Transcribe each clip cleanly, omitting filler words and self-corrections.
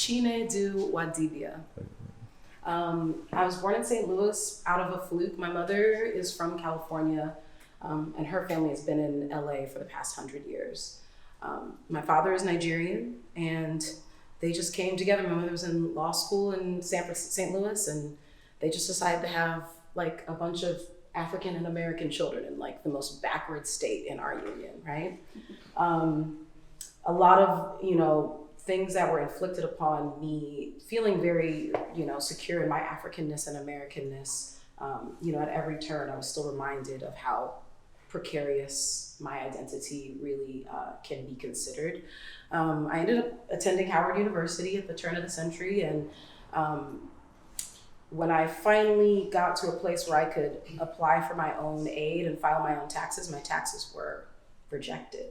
Chinaedu, Nwadibia. I was born in St. Louis out of a fluke. My mother is from California, and her family has been in LA for the past 100 years. My father is Nigerian, and they just came together. My mother was in law school in St. Louis, and they just decided to have like a bunch of African and American children in like the most backward state in our union, right? A lot of, things that were inflicted upon me, feeling very, secure in my Africanness and Americanness. At every turn, I was still reminded of how precarious my identity really can be considered. I ended up attending Howard University at the turn of the century, and when I finally got to a place where I could apply for my own aid and file my own taxes, my taxes were rejected.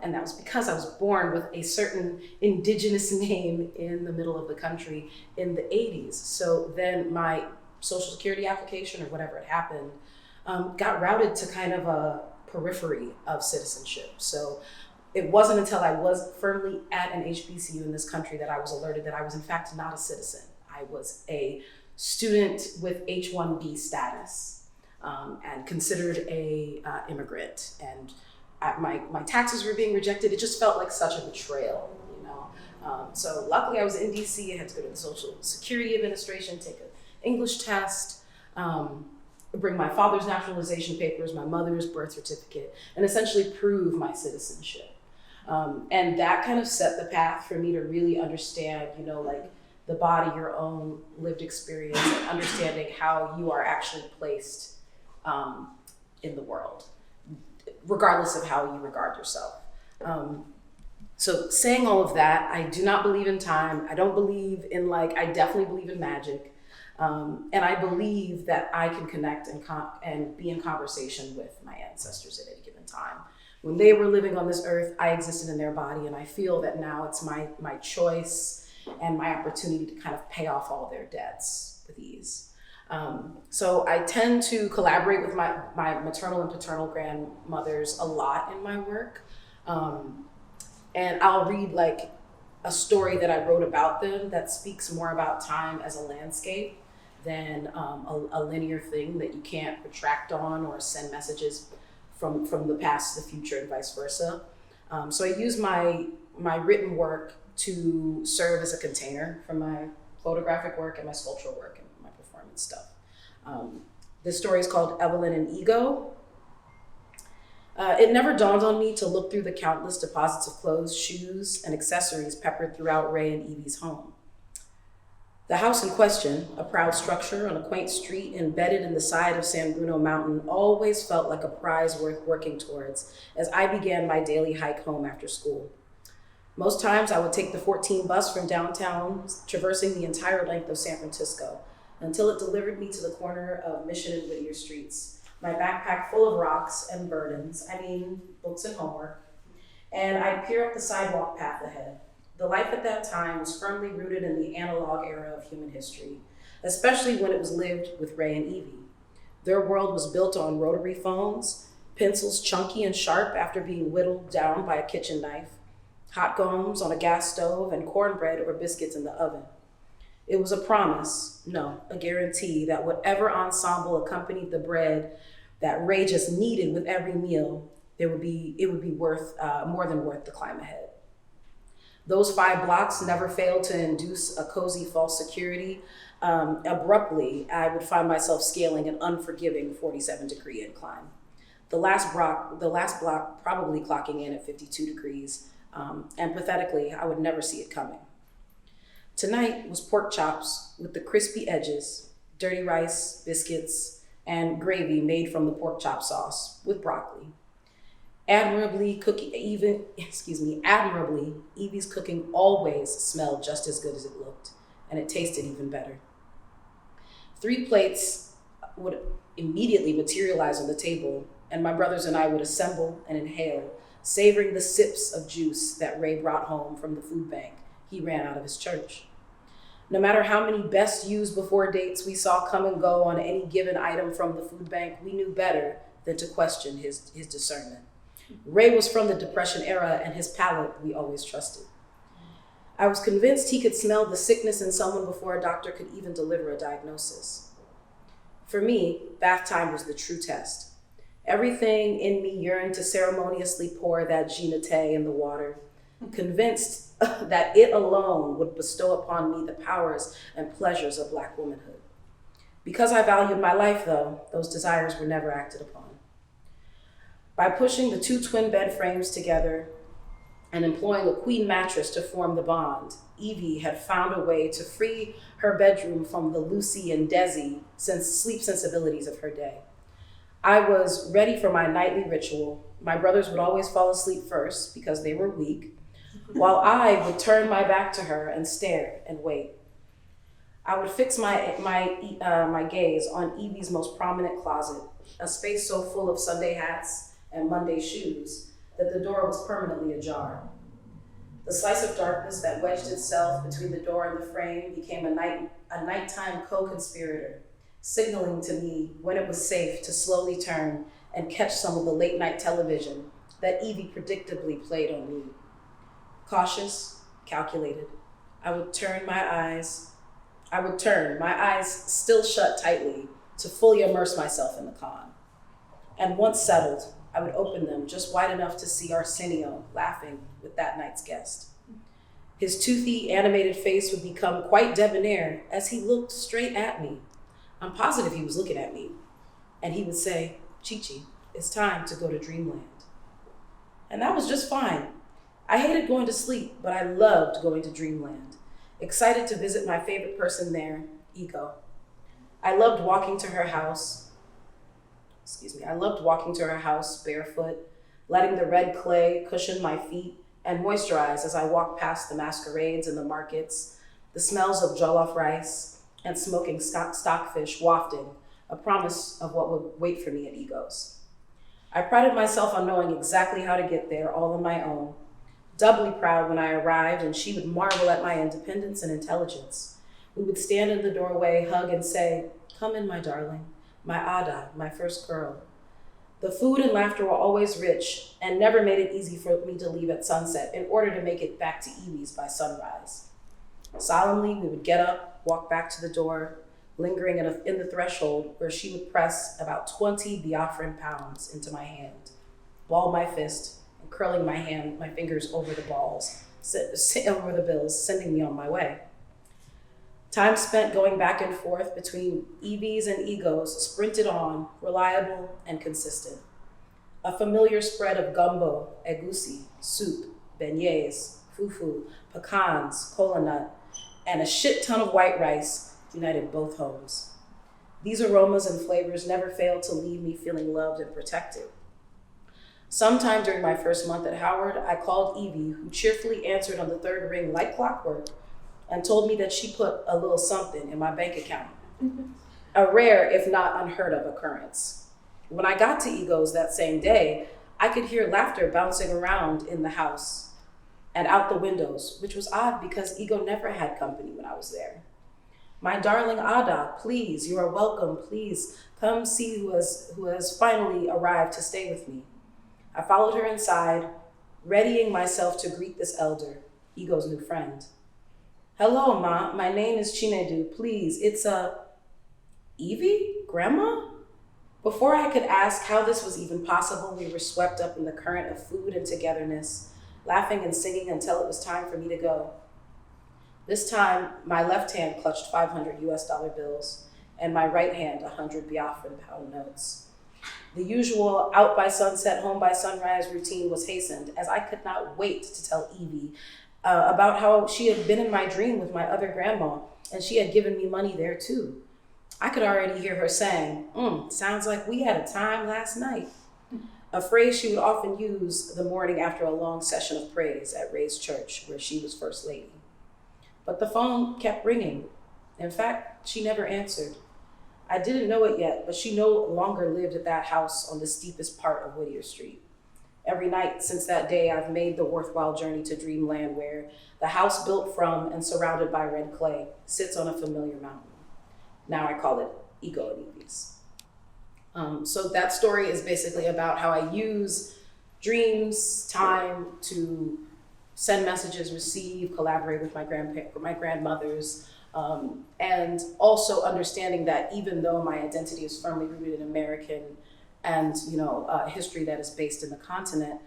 And that was because I was born with a certain indigenous name in the middle of the country in the 80s. So then my Social Security application or whatever had happened got routed to kind of a periphery of citizenship. So it wasn't until I was firmly at an HBCU in this country that I was alerted that I was in fact not a citizen. I was a student with H-1B status and considered a immigrant. And my taxes were being rejected. It just felt like such a betrayal, So luckily I was in DC. I had to go to the Social Security Administration, take an English test, bring my father's naturalization papers, my mother's birth certificate, and essentially prove my citizenship. And that kind of set the path for me to really understand, the body, your own lived experience, and understanding how you are actually placed in the world, regardless of how you regard yourself. So saying all of that, I do not believe in time. I don't believe in I definitely believe in magic. And I believe that I can connect and be in conversation with my ancestors at any given time. When they were living on this earth, I existed in their body, and I feel that now it's my choice and my opportunity to kind of pay off all their debts with ease. So I tend to collaborate with my maternal and paternal grandmothers a lot in my work. And I'll read a story that I wrote about them that speaks more about time as a landscape than a linear thing that you can't retract on or send messages from the past to the future and vice versa. So I use my written work to serve as a container for my photographic work and my sculptural work and my performance stuff. This story is called Evelyn and Ego. It never dawned on me to look through the countless deposits of clothes, shoes, and accessories peppered throughout Ray and Evie's home. The house in question, a proud structure on a quaint street embedded in the side of San Bruno Mountain, always felt like a prize worth working towards as I began my daily hike home after school. Most times I would take the 14 bus from downtown, traversing the entire length of San Francisco, until it delivered me to the corner of Mission and Whittier streets, my backpack full of rocks and burdens, books and homework, and I'd peer up the sidewalk path ahead. The life at that time was firmly rooted in the analog era of human history, especially when it was lived with Ray and Evie. Their world was built on rotary phones, pencils chunky and sharp after being whittled down by a kitchen knife, hot gomes on a gas stove, and cornbread or biscuits in the oven. It was a promise, no, a guarantee that whatever ensemble accompanied the bread that Ray just needed with every meal, it would be worth more than worth the climb ahead. Those 5 blocks never failed to induce a cozy false security. Abruptly, I would find myself scaling an unforgiving 47-degree incline. The last block probably clocking in at 52 degrees, and pathetically, I would never see it coming. Tonight was pork chops with the crispy edges, dirty rice, biscuits, and gravy made from the pork chop sauce with broccoli. Admirably, Evie's cooking always smelled just as good as it looked, and it tasted even better. 3 plates would immediately materialize on the table, and my brothers and I would assemble and inhale, savoring the sips of juice that Ray brought home from the food bank he ran out of his church. No matter how many best used before dates we saw come and go on any given item from the food bank, we knew better than to question his discernment. Ray was from the Depression era, and his palate we always trusted. I was convinced he could smell the sickness in someone before a doctor could even deliver a diagnosis. For me, bath time was the true test. Everything in me yearned to ceremoniously pour that ginete in the water, convinced that it alone would bestow upon me the powers and pleasures of Black womanhood. Because I valued my life, though, those desires were never acted upon. By pushing the 2 twin bed frames together and employing a queen mattress to form the bond, Evie had found a way to free her bedroom from the Lucy and Desi sleep sensibilities of her day. I was ready for my nightly ritual. My brothers would always fall asleep first because they were weak, while I would turn my back to her and stare and wait. I would fix my gaze on Evie's most prominent closet, a space so full of Sunday hats and Monday shoes that the door was permanently ajar. The slice of darkness that wedged itself between the door and the frame became a nighttime co-conspirator, signaling to me when it was safe to slowly turn and catch some of the late night television that Evie predictably played on me. Cautious, calculated, I would turn, my eyes still shut tightly, to fully immerse myself in the con. And once settled, I would open them just wide enough to see Arsenio laughing with that night's guest. His toothy, animated face would become quite debonair as he looked straight at me. I'm positive he was looking at me. And he would say, "Chi-Chi, it's time to go to dreamland." And that was just fine. I hated going to sleep, but I loved going to dreamland, excited to visit my favorite person there, Ego. I loved walking to her house barefoot, letting the red clay cushion my feet and moisturize as I walked past the masquerades and the markets, the smells of jollof rice and smoking stockfish wafting, a promise of what would wait for me at Ego's. I prided myself on knowing exactly how to get there all on my own, doubly proud when I arrived and she would marvel at my independence and intelligence. We would stand in the doorway, hug and say, "Come in, my darling, my Ada, my first girl." The food and laughter were always rich and never made it easy for me to leave at sunset in order to make it back to Evie's by sunrise. Solemnly, we would get up, walk back to the door, lingering in the threshold where she would press about 20 Biafran pounds into my hand, ball my fist, and curling my fingers over the bills, sending me on my way. Time spent going back and forth between Evie's and Ego's sprinted on, reliable and consistent. A familiar spread of gumbo, egusi, soup, beignets, fufu, pecans, kola nut, and a shit ton of white rice united both homes. These aromas and flavors never failed to leave me feeling loved and protected. Sometime during my first month at Howard, I called Evie, who cheerfully answered on the third ring like clockwork, and told me that she put a little something in my bank account. A rare, if not unheard of occurrence. When I got to Ego's that same day, I could hear laughter bouncing around in the house and out the windows, which was odd because Ego never had company when I was there. "My darling Ada, please, you are welcome, please come see who has finally arrived to stay with me." I followed her inside, readying myself to greet this elder, Ego's new friend. "Hello, Ma, my name is Chinaedu. Please, it's Evie? Grandma?" Before I could ask how this was even possible, we were swept up in the current of food and togetherness, laughing and singing until it was time for me to go. This time, my left hand clutched $500 bills, and my right hand 100 Biafran pound notes. The usual out by sunset, home by sunrise routine was hastened, as I could not wait to tell Evie about how she had been in my dream with my other grandma, and she had given me money there too. I could already hear her saying, "Sounds like we had a time last night," a phrase she would often use the morning after a long session of praise at Ray's church, where she was first lady. But the phone kept ringing. In fact, she never answered. I didn't know it yet, but she no longer lived at that house on the steepest part of Whittier Street. Every night since that day, I've made the worthwhile journey to dreamland, where the house built from and surrounded by red clay sits on a familiar mountain. Now I call it Ego and Evie's. So that story is basically about how I use dreams, time to send messages, receive, collaborate with my grandmothers, and also understanding that even though my identity is firmly rooted in American and history that is based in the continent,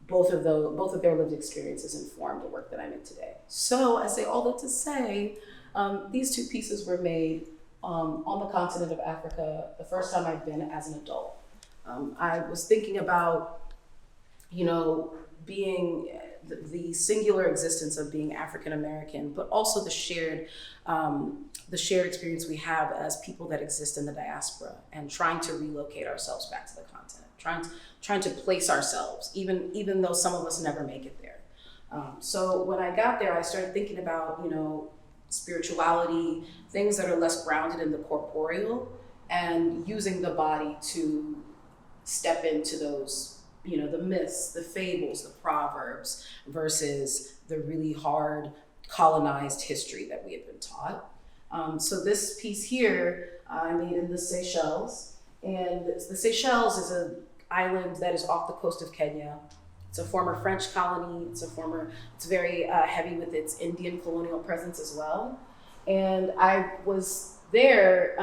both of their lived experiences inform the work that I make today. So I say all that to say, these two pieces were made on the continent of Africa the first time I'd been as an adult. I was thinking about, being the singular existence of being African American, but also the shared experience we have as people that exist in the diaspora, and trying to relocate ourselves back to the continent, trying to place ourselves, even though some of us never make it there. So when I got there, I started thinking about, spirituality, things that are less grounded in the corporeal, and using the body to step into those, the myths, the fables, the proverbs, versus the really hard colonized history that we had been taught. So this piece here, I made in the Seychelles, and the Seychelles is an island that is off the coast of Kenya. It's a former French colony. It's very heavy with its Indian colonial presence as well. And I was there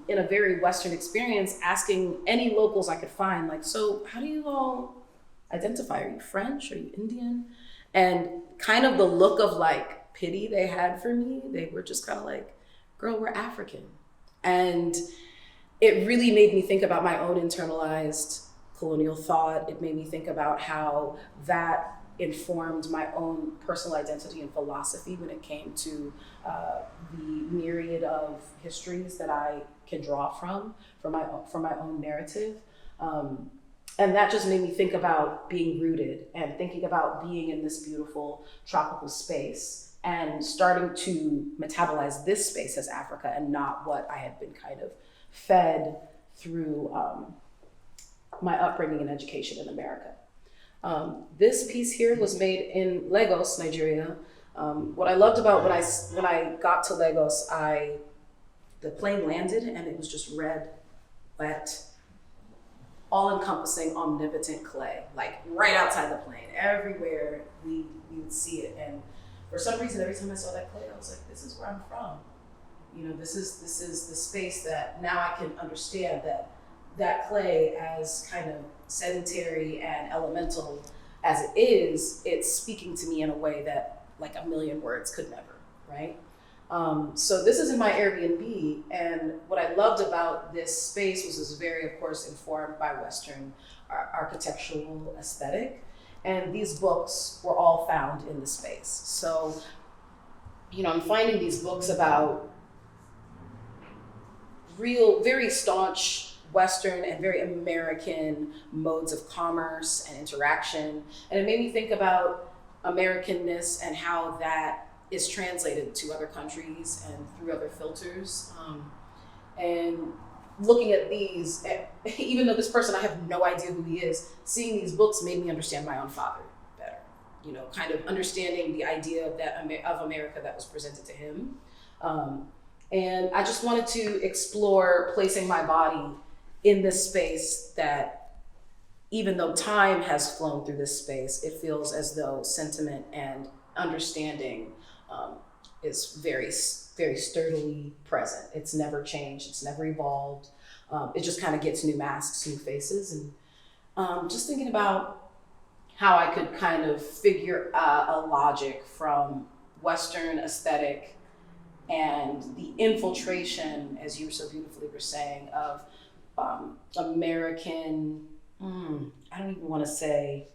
in a very Western experience, asking any locals I could find, like, so how do you all identify? Are you French? Are you Indian? And kind of the look of like pity they had for me, they were just kind of like, girl, we're African. And it really made me think about my own internalized colonial thought. It made me think about how that informed my own personal identity and philosophy when it came to the myriad of histories that I can draw from my own narrative. And that just made me think about being rooted and thinking about being in this beautiful tropical space and starting to metabolize this space as Africa and not what I had been kind of fed through my upbringing and education in America. This piece here was made in Lagos, Nigeria. What I loved about when I got to Lagos, the plane landed and it was just red, wet, all-encompassing, omnipotent clay, like right outside the plane. Everywhere we would see it, and for some reason, every time I saw that clay, I was like, this is where I'm from. This is the space that now I can understand that clay, as kind of sedentary and elemental as it is, it's speaking to me in a way that like a million words could never, right? So this is in my Airbnb, and what I loved about this space was it was very, of course, informed by Western architectural aesthetic, and these books were all found in the space. So, I'm finding these books about real, very staunch Western and very American modes of commerce and interaction. And it made me think about Americanness and how that is translated to other countries and through other filters. And looking at these, even though this person, I have no idea who he is, seeing these books made me understand my own father better. Kind of understanding the idea of America that was presented to him. And I just wanted to explore placing my body in this space that, even though time has flown through this space, it feels as though sentiment and understanding is very, very sturdily present. It's never changed. It's never evolved. It just kind of gets new masks, new faces. And just thinking about how I could kind of figure a logic from Western aesthetic and the infiltration, as you so beautifully were saying, of American, I don't even want to say,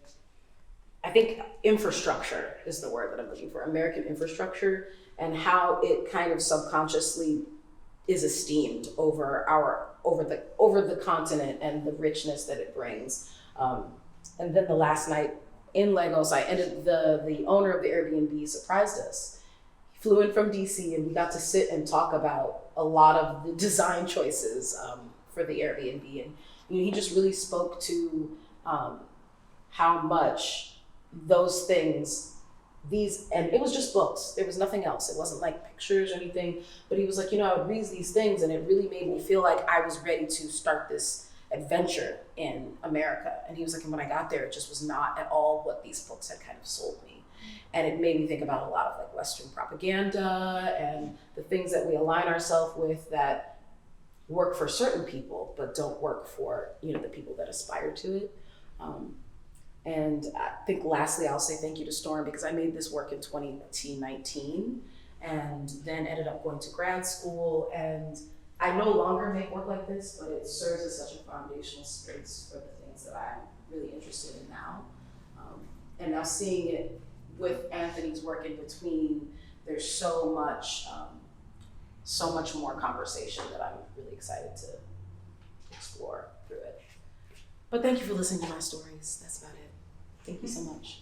I think infrastructure is the word that I'm looking for, American infrastructure, and how it kind of subconsciously is esteemed over the continent and the richness that it brings. And then the last night in Lagos, the owner of the Airbnb surprised us. He flew in from DC, and we got to sit and talk about a lot of the design choices for the Airbnb. And he just really spoke to how much those things, and it was just books. There was nothing else. It wasn't like pictures or anything, but he was like, I would read these things and it really made me feel like I was ready to start this adventure in America. And he was like, and when I got there, it just was not at all what these books had kind of sold me. And it made me think about a lot of like Western propaganda and the things that we align ourselves with that work for certain people, but don't work for, you know, the people that aspire to it. And I think lastly, I'll say thank you to Storm, because I made this work in 2019 and then ended up going to grad school. And I no longer make work like this, but it serves as such a foundational space for the things that I'm really interested in now. And now seeing it with Anthony's work in between, there's so much more conversation that I'm really excited to explore through it. But thank you for listening to my stories. That's about it. Thank you so much.